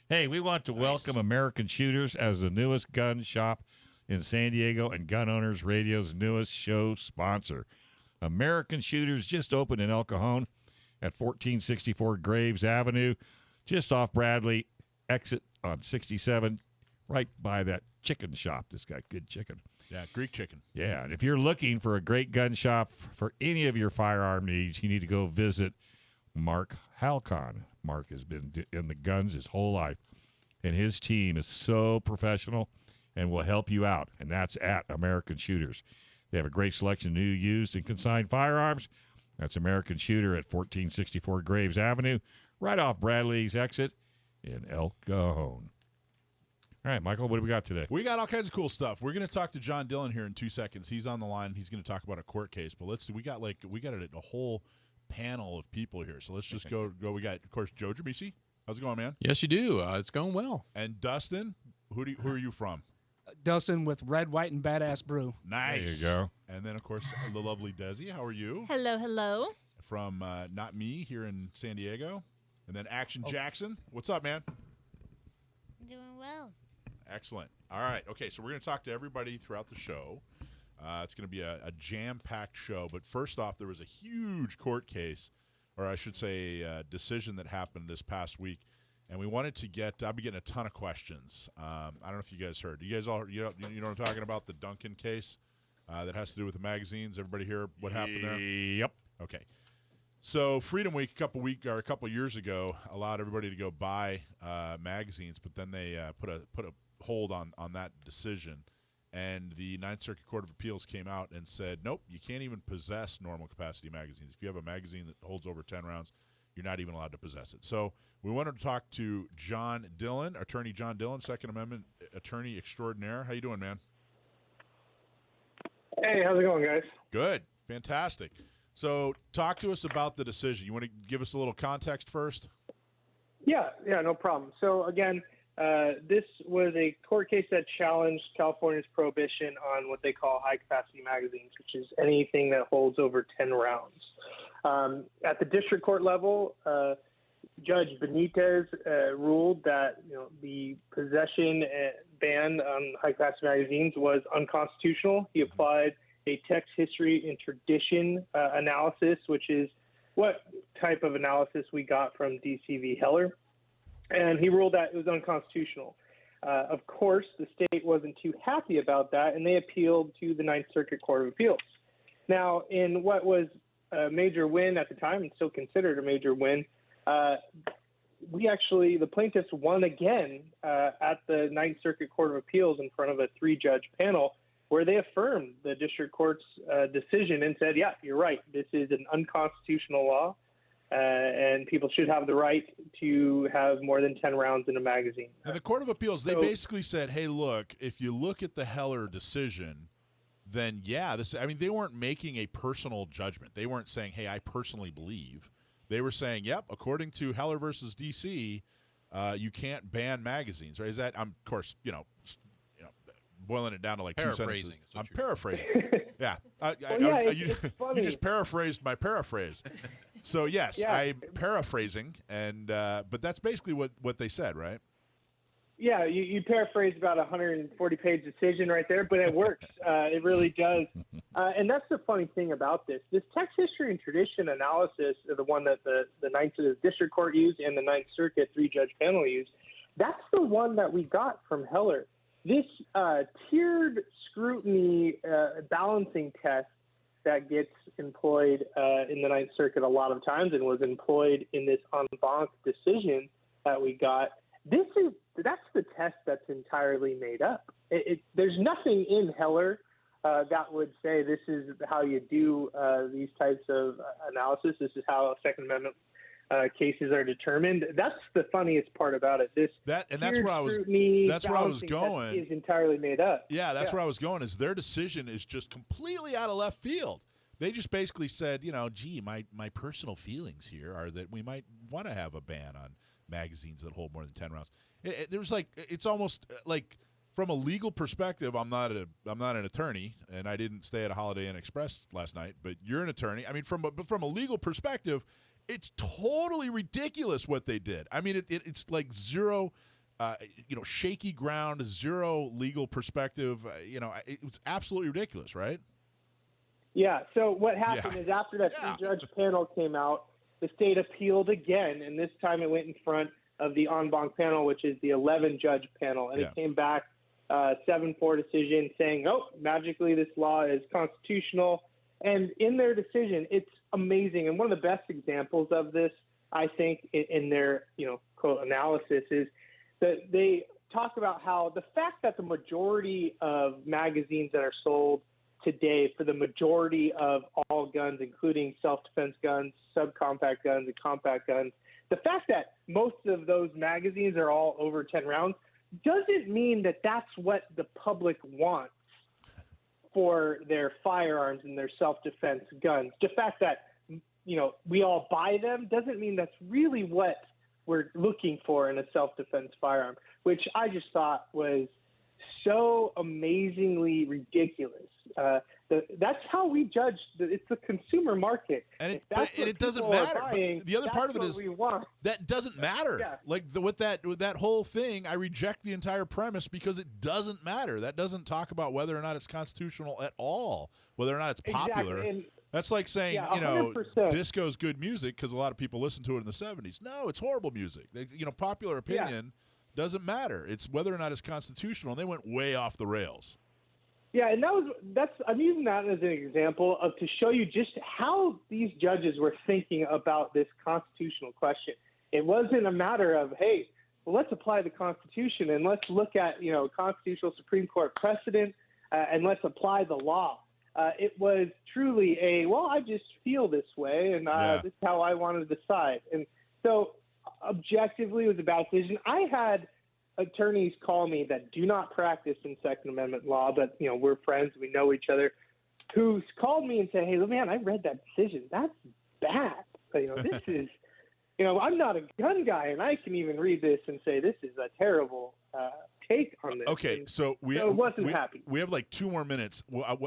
Hey, we want to welcome American Shooters as the newest gun shop in San Diego and Gun Owners Radio's newest show sponsor. American Shooters just opened in El Cajon at 1464 Graves Avenue, just off Bradley, exit on 67, right by that chicken shop that's got good chicken. Yeah, Greek chicken. Yeah, and if you're looking for a great gun shop for any of your firearm needs, you need to go visit Mark Halcon. Mark has been in the guns his whole life, and his team is so professional and will help you out, and that's at American Shooters. They have a great selection of new, used, and consigned firearms. That's American Shooter at 1464 Graves Avenue, right off Bradley's exit in El Cajon. All right, Michael, what do we got today? We got all kinds of cool stuff. We're going to talk to John Dillon here in 2 seconds. He's on the line. He's going to talk about a court case. But let's see. We got a whole panel of people here. So let's just go. We got, of course, Joe Dramisi. How's it going, man? Yes, you do. It's going well. And Dustin, who are you from? Dustin with Red, White, and Badass Brew. Nice. There you go. And then, of course, the lovely Desi. How are you? Hello, hello. From Not Me here in San Diego. And then Action Jackson. What's up, man? Doing well. Excellent. All right. Okay, so we're going to talk to everybody throughout the show. It's going to be a jam-packed show. But first off, there was a huge court case, or I should say a decision that happened this past week. And we wanted to I'll be getting a ton of questions. I don't know if you guys heard. You guys all, you know what I'm talking about, the Duncan case that has to do with the magazines? Everybody hear what happened there? Yep. Okay. So Freedom Week a couple years ago allowed everybody to go buy magazines, but then they put a hold on that decision, and the Ninth Circuit Court of Appeals came out and said, nope, you can't even possess normal capacity magazines. If you have a magazine that holds over 10 rounds, you're not even allowed to possess it. So we wanted to talk to John Dillon, Attorney John Dillon, Second Amendment Attorney Extraordinaire. How you doing, man? Hey, how's it going, guys? Good. Fantastic. So talk to us about the decision. You want to give us a little context first? Yeah, no problem. So again, this was a court case that challenged California's prohibition on what they call high-capacity magazines, which is anything that holds over 10 rounds. At the district court level, Judge Benitez ruled that the possession ban on high-capacity magazines was unconstitutional. He applied a text, history, and tradition analysis, which is what type of analysis we got from D.C. v. Heller. And he ruled that it was unconstitutional. Of course, the state wasn't too happy about that, and they appealed to the Ninth Circuit Court of Appeals. Now, in what was a major win at the time, and still considered a major win, the plaintiffs won again at the Ninth Circuit Court of Appeals in front of a 3-judge panel, where they affirmed the district court's decision and said, yeah, you're right, this is an unconstitutional law, and people should have the right to have more than 10 rounds in a magazine. And the Court of Appeals, they basically said, hey, look, if you look at the Heller decision, then they weren't making a personal judgment. They weren't saying, hey, I personally believe. They were saying, yep, according to Heller versus D.C., you can't ban magazines, right? Is that, of course, boiling it down to like 2 sentences. I'm paraphrasing. Yeah. You just paraphrased my paraphrase. So, yes, yeah. I'm paraphrasing, and but that's basically what they said, right? Yeah, you paraphrased about a 140-page decision right there, but it works. It really does. And that's the funny thing about this. This text, history, and tradition analysis, the one that the Ninth District Court used and the Ninth Circuit 3-judge panel used, that's the one that we got from Heller. This tiered scrutiny balancing test that gets employed in the Ninth Circuit a lot of times and was employed in this en banc decision that we got, that's the test that's entirely made up. There's nothing in Heller that would say this is how you do these types of analysis. This is how Second Amendment cases are determined. That's the funniest part about it. That's where I was going. Is entirely made up. Yeah, that's where I was going. Is their decision is just completely out of left field. They just basically said, my personal feelings here are that we might want to have a ban on magazines that hold more than 10 rounds. It's almost like, from a legal perspective, I'm not an attorney, and I didn't stay at a Holiday Inn Express last night. But you're an attorney. I mean, from a legal perspective, it's totally ridiculous what they did. I mean, it's like zero shaky ground, zero legal perspective. It was absolutely ridiculous, right? Yeah. So what happened is after that three-judge panel came out, the state appealed again, and this time it went in front of the en banc panel, which is the 11-judge panel, and it came back 7-4 decision saying, magically this law is constitutional. And in their decision, it's amazing. And one of the best examples of this, I think, in their quote analysis is that they talk about how the fact that the majority of magazines that are sold today for the majority of all guns, including self-defense guns, subcompact guns, and compact guns, the fact that most of those magazines are all over 10 rounds doesn't mean that that's what the public wants for their firearms and their self-defense guns. The fact that, we all buy them doesn't mean that's really what we're looking for in a self-defense firearm, which I just thought was so amazingly ridiculous. That's how we judge. It's the consumer market. And it doesn't matter. Buying, the other part of it is that doesn't matter. Yeah. Like with that whole thing, I reject the entire premise because it doesn't matter. That doesn't talk about whether or not it's constitutional at all, whether or not it's popular. Exactly. That's like saying, disco is good music because a lot of people listened to it in the 70s. No, it's horrible music. Popular opinion doesn't matter. It's whether or not it's constitutional. And they went way off the rails. Yeah, and I'm using that as an example to show you just how these judges were thinking about this constitutional question. It wasn't a matter of, hey, well, let's apply the Constitution and let's look at, constitutional Supreme Court precedent and let's apply the law. It was truly I just feel this way and this is how I want to decide. And so objectively, it was a bad decision. I had attorneys call me that do not practice in Second Amendment law, but, we're friends, we know each other, who's called me and said, hey, man, I read that decision. That's bad. This is, I'm not a gun guy, and I can even read this and say this is a terrible take on this. Okay, so we wasn't happy. We have like 2 more minutes. What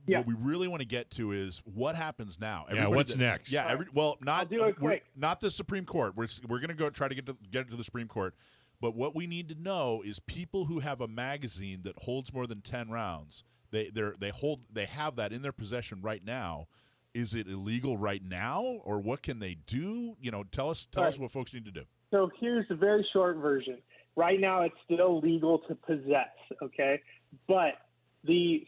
we really want to get to is what happens now. What's next? Yeah, I'll do it quick. Not the Supreme Court. We're going to go try to get it to the Supreme Court. But what we need to know is people who have a magazine that holds more than 10 rounds. They have that in their possession right now. Is it illegal right now, or what can they do? Tell us what folks need to do. So here's the very short version. Right now, it's still legal to possess, okay? But the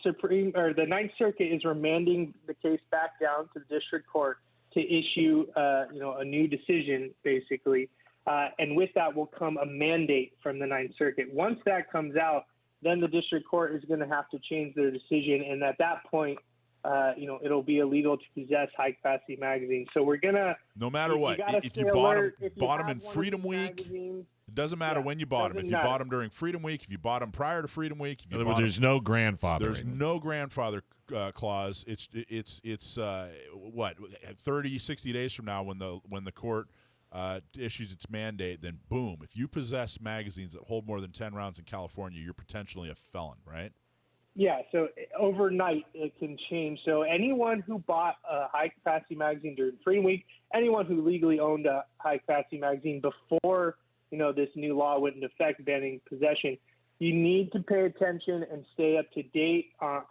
Ninth Circuit is remanding the case back down to the district court to issue, a new decision, basically. And with that will come a mandate from the Ninth Circuit. Once that comes out, then the district court is going to have to change their decision. And at that point, it'll be illegal to possess high-capacity magazines. So we're going to – no matter what, if you bought them in Freedom Week – it doesn't matter when you bought them. If you bought them during Freedom Week, if you bought them prior to Freedom Week, there's no grandfather. There's no grandfather clause. It's 30, 60 days from now when the court issues its mandate, then boom, if you possess magazines that hold more than 10 rounds in California, you're potentially a felon, right? Yeah, so overnight it can change. So anyone who bought a high-capacity magazine during Freedom Week, anyone who legally owned a high-capacity magazine before this new law went into effect banning possession, you need to pay attention and stay up to date on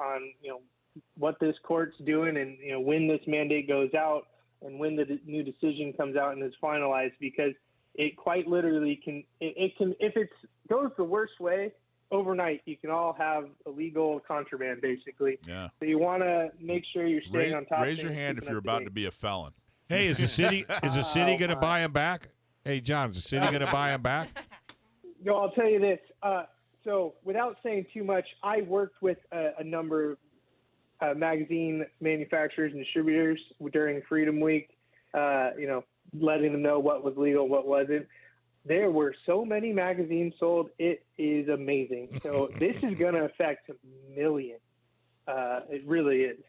what this court's doing and when this mandate goes out and when the new decision comes out and is finalized, because it quite literally can if it goes the worst way, overnight you can all have illegal contraband, basically. Yeah. So you want to make sure you're staying on top. Raise your hand if you're about to be a felon. Hey, is the city going to buy them back? Hey, John, is the city going to buy them back? No, I'll tell you this. So without saying too much, I worked with a number of magazine manufacturers and distributors during Freedom Week, letting them know what was legal, what wasn't. There were so many magazines sold. It is amazing. So this is going to affect millions. It really is.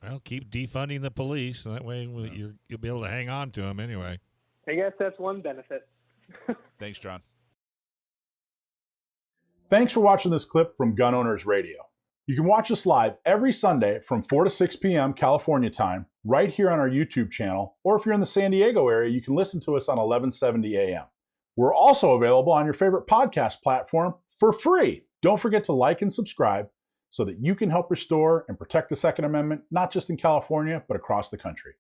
Well, keep defunding the police. That way you'll be able to hang on to them anyway. I guess that's one benefit. Thanks, John. Thanks for watching this clip from Gun Owners Radio. You can watch us live every Sunday from 4 to 6 p.m. California time, right here on our YouTube channel, or if you're in the San Diego area, you can listen to us on 1170 a.m. We're also available on your favorite podcast platform for free. Don't forget to like and subscribe so that you can help restore and protect the Second Amendment, not just in California, but across the country.